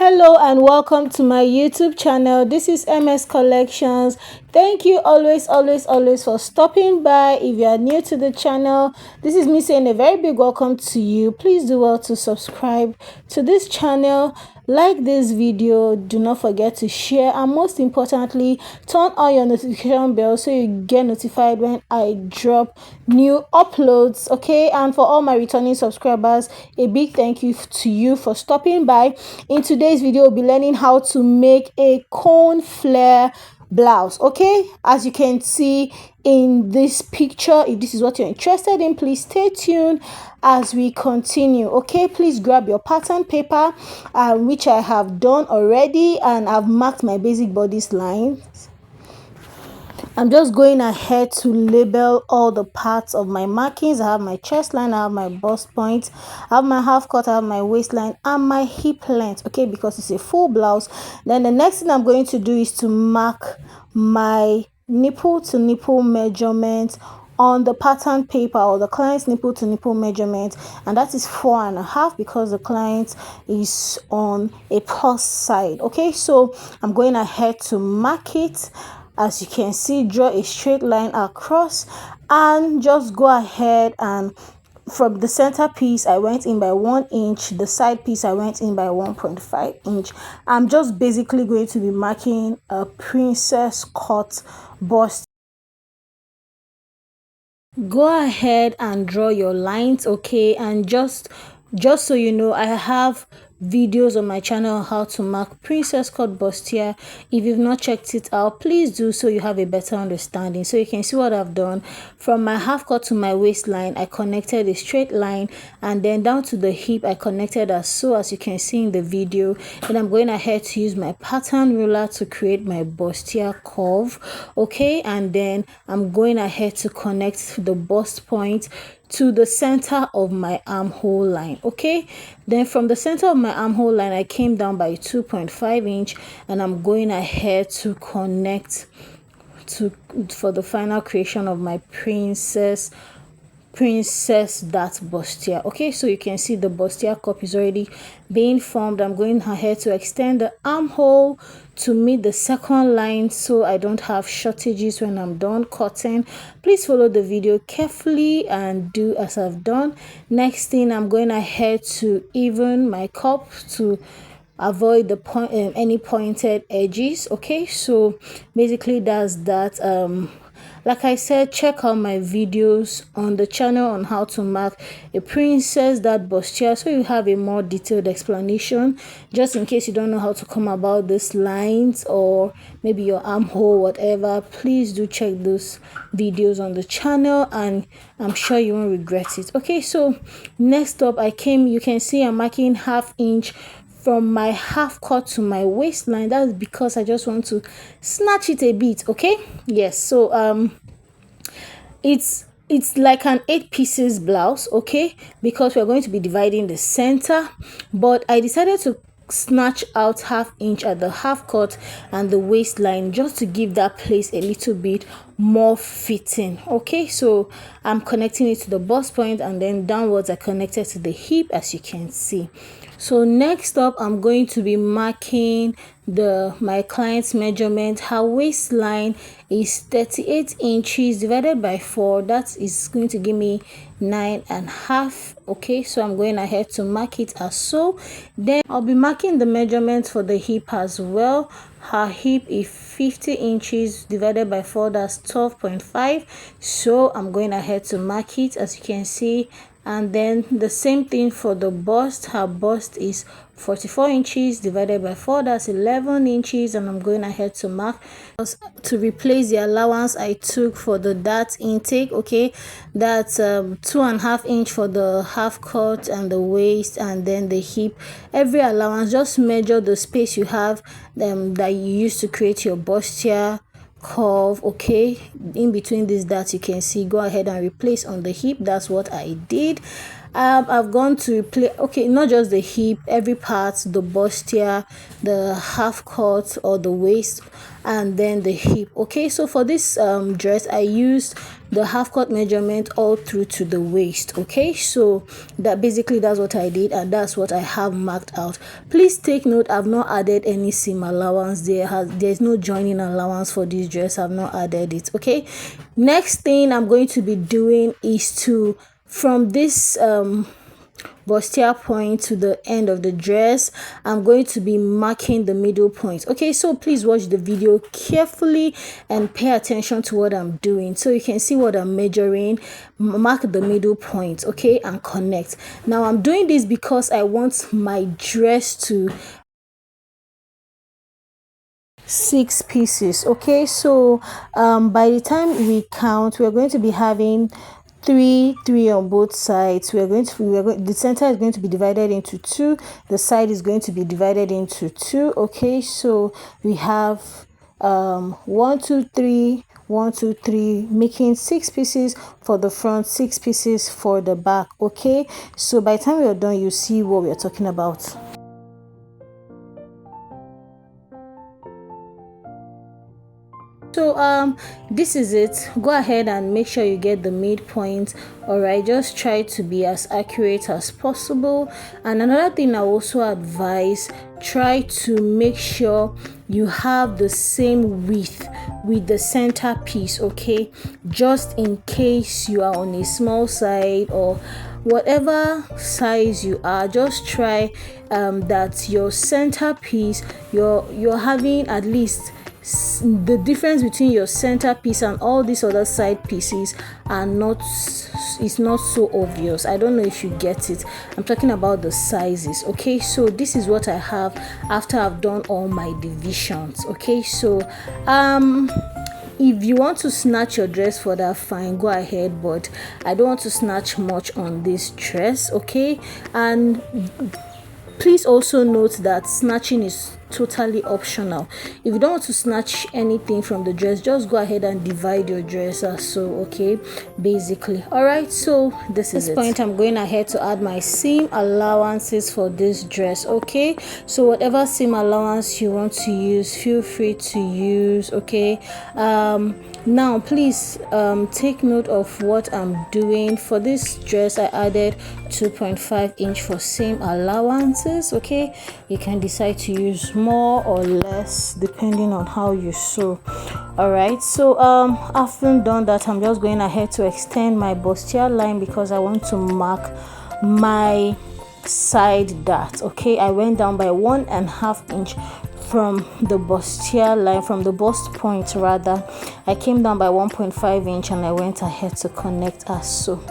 Hello and welcome to my YouTube channel. This is MS Collections. Thank you always for stopping by. If you are new to the channel, this is me saying a very big welcome to you. Please do well to subscribe to this channel, like this video, do not forget to share, and most importantly, turn on your notification bell so you get notified when I drop new uploads. Okay, and for all my returning subscribers, a big thank you to you for stopping by. In today's video, we'll be learning how to make a cone flare blouse. Okay, as you can see in this picture, if this is what you're interested in, please stay tuned as we continue. Okay, please grab your pattern paper, which I have done already, and I've marked my basic bodice lines. I'm just going ahead to label all the parts of my markings. I have my chest line, I have my bust point, I have my half cut, I have my waistline, and my hip length. Okay, because it's a full blouse. Then the next thing I'm going to do is to mark my nipple to nipple measurement on the pattern paper, or the client's nipple to nipple measurement, and that is 4.5 because the client is on a plus side. Okay, so I'm going ahead to mark it. As you can see, draw a straight line across and just go ahead, and from the center piece I went in by 1 inch, the side piece I went in by 1.5 inch. I'm just basically going to be marking a princess cut bust. Go ahead and draw your lines. Okay, and just so you know, I have videos on my channel on how to mark princess cut bustier. If you've not checked it out, please do, so you have a better understanding. So you can see what I've done. From my half cut to my waistline, I connected a straight line, and then down to the hip I connected as you can see in the video. And I'm going ahead to use my pattern ruler to create my bustier curve. Okay, and then I'm going ahead to connect the bust point to the center of my armhole line. Okay, then from the center of my armhole line I came down by 2.5 inch, and I'm going ahead to connect for the final creation of my princess that bustier. Okay, so you can see the bustier cup is already being formed. I'm going ahead to extend the armhole to meet the second line so I don't have shortages when I'm done cutting. Please follow the video carefully and do as I've done. Next thing, I'm going ahead to even my cup to avoid the any pointed edges. Okay, so basically that's that. Like I said, check out my videos on the channel on how to mark a princess that bustier, so you have a more detailed explanation, just in case you don't know how to come about these lines, or maybe your armhole, whatever. Please do check those videos on the channel, and I'm sure you won't regret it. Okay, so next up, you can see I'm marking 1/2 inch from my half cut to my waistline. That's because I just want to snatch it a bit. Okay, yes, so it's like an 8 pieces blouse. Okay, because we're going to be dividing the center, but I decided to snatch out 1/2 inch at the half cut and the waistline, just to give that place a little bit more fitting. Okay, so I'm connecting it to the bust point, and then downwards I connected to the hip, as you can see. So next up, I'm going to be marking my client's measurement. Her waistline is 38 inches divided by 4. That is going to give me 9.5. Okay, so I'm going ahead to mark it as so. Then I'll be marking the measurement for the hip as well. Her hip is 50 inches divided by 4, that's 12.5. so I'm going ahead to mark it, as you can see. And then the same thing for the bust. Her bust is 44 inches divided by 4, that's 11 inches, and I'm going ahead to mark to replace the allowance I took for the dart intake. Okay, that's 2.5 inch for the half cut and the waist, and then the hip. Every allowance, just measure the space you have that you use to create your bustier curve. Okay, in between these darts, you can see, go ahead and replace on the hip. That's what I did. I've gone to play, okay, not just the hip, every part, the bustier, the half cut or the waist, and then the hip. Okay, so for this dress I used the half cut measurement all through to the waist. Okay, so that's what I did, and that's what I have marked out. Please take note, I've not added any seam allowance. There's no joining allowance for this dress. I've not added it. Okay, next thing I'm going to be doing is to, from this bustier point to the end of the dress, I'm going to be marking the middle point. Okay, so please watch the video carefully and pay attention to what I'm doing so you can see what I'm measuring. Mark the middle point, okay, and connect. Now I'm doing this because I want my dress to 6 pieces. Okay, so by the time we count, we're going to be having three on both sides. The center is going to be divided into 2, the side is going to be divided into 2. Okay, so we have 1 2 3 1 2 3, making 6 pieces for the front, 6 pieces for the back. Okay, so by the time we're done, you see what we're talking about. So this is it. Go ahead and make sure you get the midpoint. All right, just try to be as accurate as possible. And another thing I also advise, try to make sure you have the same width with the center piece. Okay, just in case you are on a small side or whatever size you are, just try that your center piece, you're having at least the difference between your center piece and all these other side pieces are not so obvious. I don't know if you get it. I'm talking about the sizes. Okay, so this is what I have after I've done all my divisions. Okay, so if you want to snatch your dress for that, fine, go ahead, but I don't want to snatch much on this dress. Okay, and please also note that snatching is totally optional. If you don't want to snatch anything from the dress, just go ahead and divide your dress as so. Okay, basically. All right, so this is it. At this point, I'm going ahead to add my seam allowances for this dress. Okay, so whatever seam allowance you want to use, feel free to use. Okay, now please take note of what I'm doing. For this dress I added 2.5 inch for seam allowances. Okay, you can decide to use more or less depending on how you sew. All right, so after done that, I'm just going ahead to extend my bustier line because I want to mark my side dart. Okay, I went down by 1.5 inch from the bustier line, from the bust point rather. I came down by 1.5 inch and I went ahead to connect as so.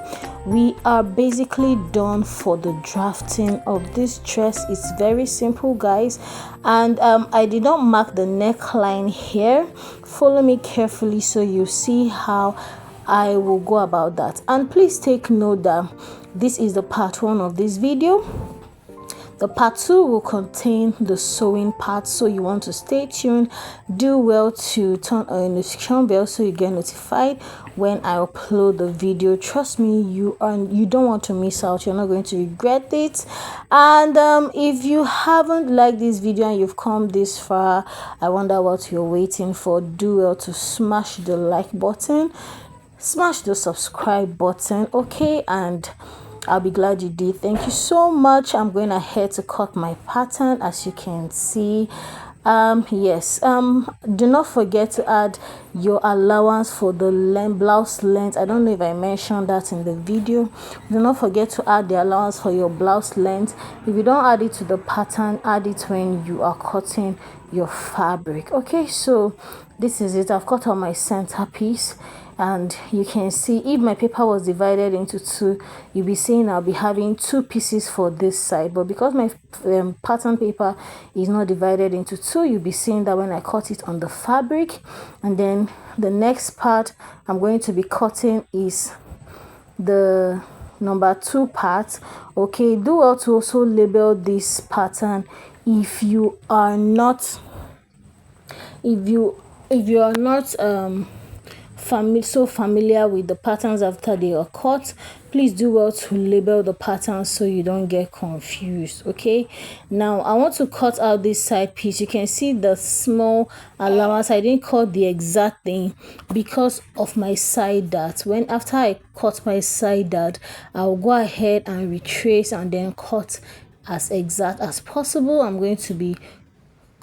We are basically done for the drafting of this dress. It's very simple, guys, and I did not mark the neckline here. Follow me carefully so you see how I will go about that. And please take note that this is the part 1 of this video. The part 2 will contain the sewing part, so you want to stay tuned. Do well to turn on your notification bell so you get notified when I upload the video. Trust me, you don't want to miss out. You're not going to regret it. And if you haven't liked this video and you've come this far, I wonder what you're waiting for. Do well to smash the like button, smash the subscribe button, okay, and I'll be glad you did. Thank you so much. I'm going ahead to cut my pattern, as you can see. Do not forget to add your allowance for the blouse length. I don't know if I mentioned that in the video. Do not forget to add the allowance for your blouse length. If you don't add it to the pattern, add it when you are cutting your fabric. Okay, so this is it. I've cut out my center piece, and you can see if my paper was divided into 2, you'll be seeing I'll be having 2 pieces for this side, but because my pattern paper is not divided into 2, you'll be seeing that when I cut it on the fabric. And then the next part I'm going to be cutting is the number 2 part. Okay, do well to also label this pattern if you are not so familiar with the patterns after they are cut, please do well to label the patterns so you don't get confused. Okay, now I want to cut out this side piece. You can see the small allowance. I didn't cut the exact thing because of my side dart. When after I cut my side dart, I'll go ahead and retrace and then cut as exact as possible. I'm going to be,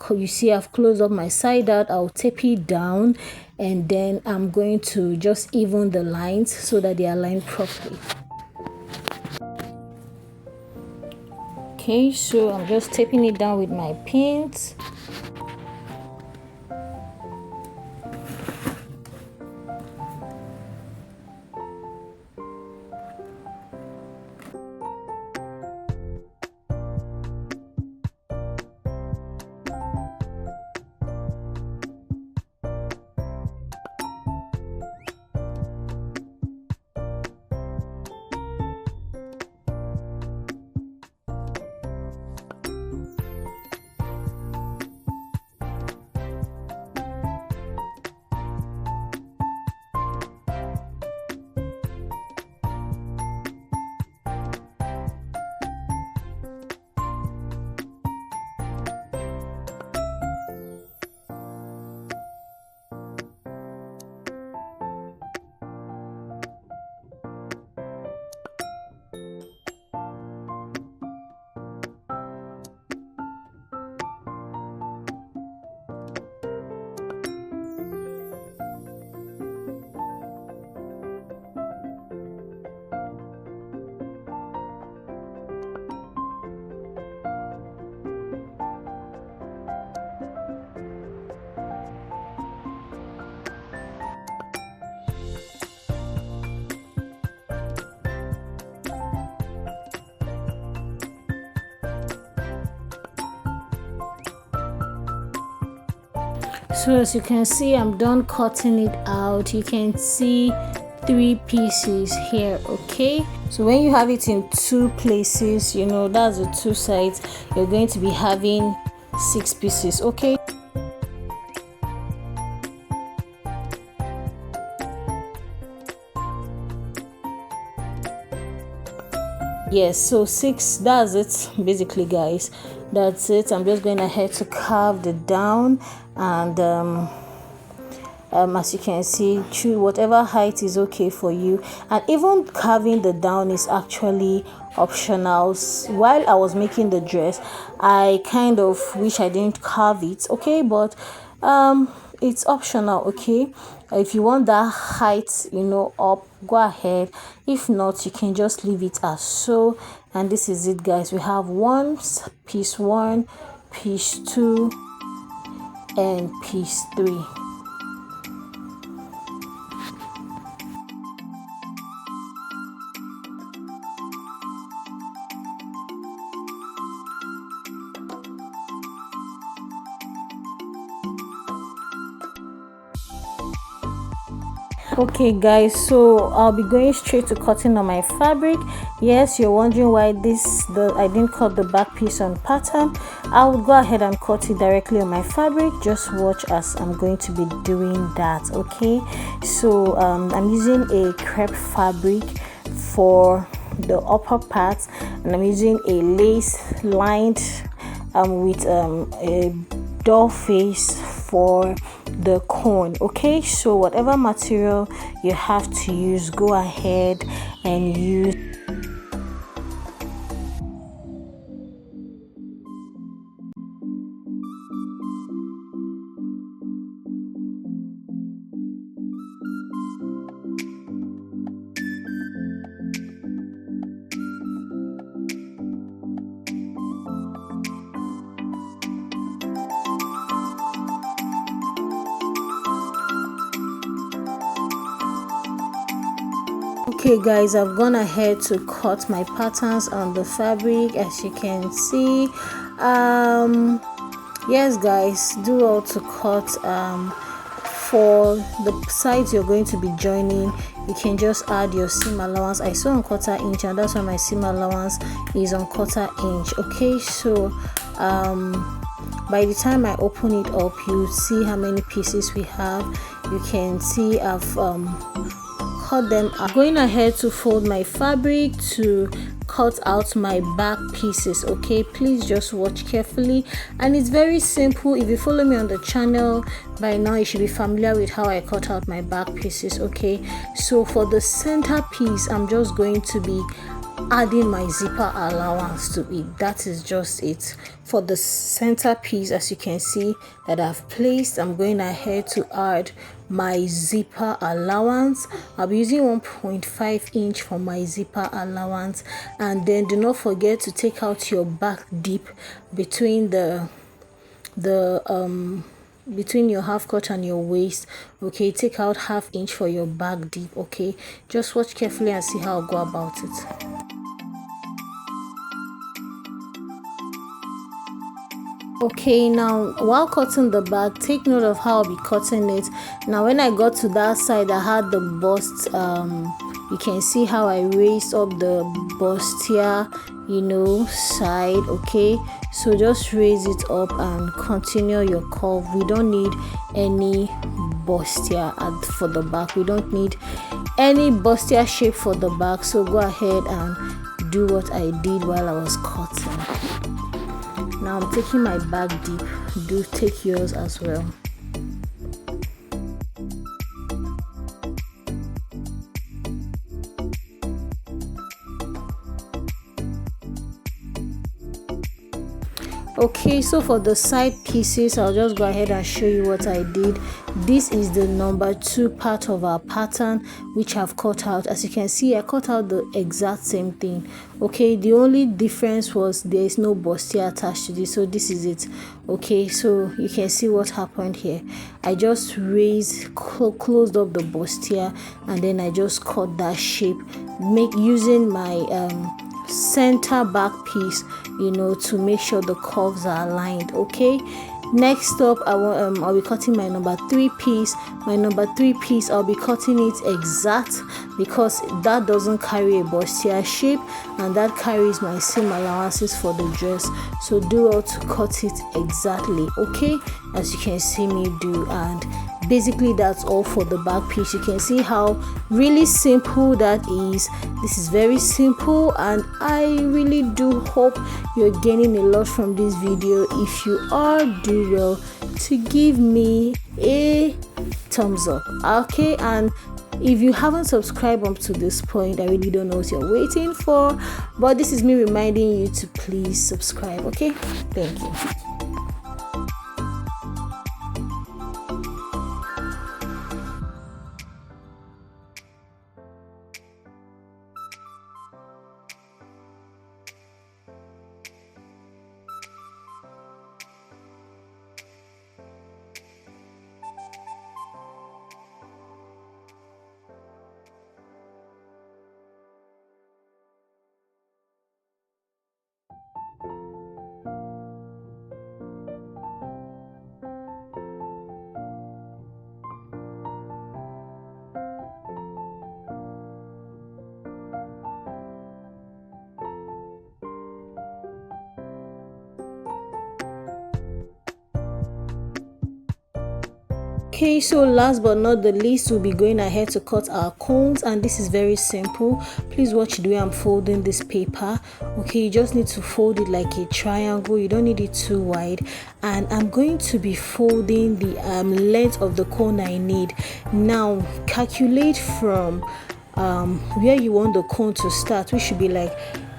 you see I've closed up my side dart. I'll tape it down and then I'm going to just even the lines so that they align properly. Okay, so I'm just taping it down with my pins. So as you can see, I'm done cutting it out. You can see 3 pieces here. Okay, so when you have it in 2 places, you know that's the 2 sides, you're going to be having 6 pieces. Okay, yes, so 6, that's it basically, guys. That's it. I'm just going ahead to carve the down, and as you can see, choose whatever height is okay for you, and even carving the down is actually optional. While I was making the dress, I kind of wish I didn't carve it, okay, but it's optional. Okay, if you want that height, you know, up, go ahead. If not, you can just leave it as so. And this is it, guys. We have piece 1, piece 2, and piece 3. Okay guys, so I'll be going straight to cutting on my fabric. Yes, you're wondering why I didn't cut the back piece on pattern. I will go ahead and cut it directly on my fabric. Just watch as I'm going to be doing that. Okay, so I'm using a crepe fabric for the upper part, and I'm using a lace lined with a doll face for the cone. Okay, so whatever material you have to use, go ahead and use. Okay guys, I've gone ahead to cut my patterns on the fabric, as you can see. Yes guys, do all to cut. For the sides you're going to be joining, you can just add your seam allowance. I saw on 1/4 inch, and that's why my seam allowance is on 1/4 inch. Okay, so by the time I open it up, you see how many pieces we have. you can see I've cut them. I'm going ahead to fold my fabric to cut out my back pieces. Okay, please just watch carefully, and it's very simple. If you follow me on the channel by now, you should be familiar with how I cut out my back pieces. Okay, so for the center piece, I'm just going to be adding my zipper allowance to it. That is just it. For the center piece, as you can see that I've placed, I'm going ahead to add my zipper allowance. I'll be using 1.5 inch for my zipper allowance, and then do not forget to take out your back dip between between your half cut and your waist. Okay, take out ½ inch for your back dip. Okay, just watch carefully and see how I'll go about it. Okay, now while cutting the back, take note of how I'll be cutting it. Now when I got to that side, I had the bust. You can see how I raised up the bustier, side. Okay, so just raise it up and continue your curve. We don't need any bustier for the back. We don't need any bustier shape for the back, so go ahead and do what I did while I was cutting. Now I'm taking my back deep. Do take yours as well. Okay, so for the side pieces, I'll just go ahead and show you what I did. This is the number 2 part of our pattern, which I've cut out. As you can see, I cut out the exact same thing. Okay, the only difference was there is no bustier attached to this, so this is it. Okay, so you can see what happened here. I just closed up the bustier, and then I just cut that shape, using my center back piece, to make sure the curves are aligned. Okay, next up, I'll be cutting my number 3 piece. My number 3 piece, I'll be cutting it exact, because that doesn't carry a bustier shape, and that carries my seam allowances for the dress. So do well to cut it exactly. Okay, as you can see me do. And basically that's all for the back piece. You can see how really simple that is. This is very simple, and I really do hope you're gaining a lot from this video. If you are, do well to give me a thumbs up. Okay, and if you haven't subscribed up to this point, I really don't know what you're waiting for, but this is me reminding you to please subscribe. Okay, thank you. Okay, so last but not the least, we'll be going ahead to cut our cones, and this is very simple. Please watch the way I'm folding this paper. Okay, you just need to fold it like a triangle. You don't need it too wide, and I'm going to be folding the length of the cone I need. Now calculate from where you want the cone to start, which should be like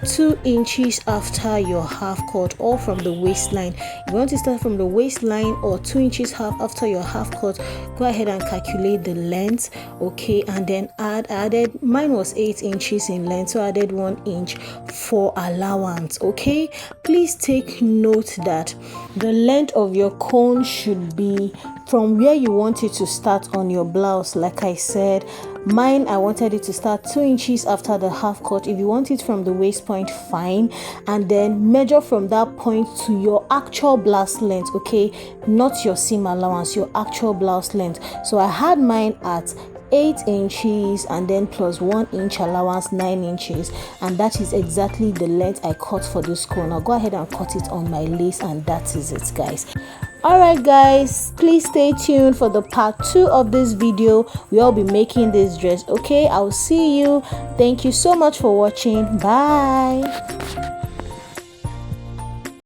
2 inches after your half cut, or from the waistline. If you want to start from the waistline or 2 inches after your half cut, go ahead and calculate the length. Okay, and then added mine was 8 inches in length, so I added 1 inch for allowance. Okay, please take note that the length of your cone should be from where you want it to start on your blouse. Like I said, mine, I wanted it to start 2 inches after the half cut. If you want it from the waist point, fine, and then measure from that point to your actual blouse length. Okay, not your seam allowance, your actual blouse length. So I had mine at 8 inches, and then plus 1 inch allowance, 9 inches, and that is exactly the length I cut for this cone. I'll go ahead and cut it on my lace, and that is it, guys. Alright guys, please stay tuned for the part 2 of this video. We'll be making this dress. Okay, I'll see you. Thank you so much for watching. Bye.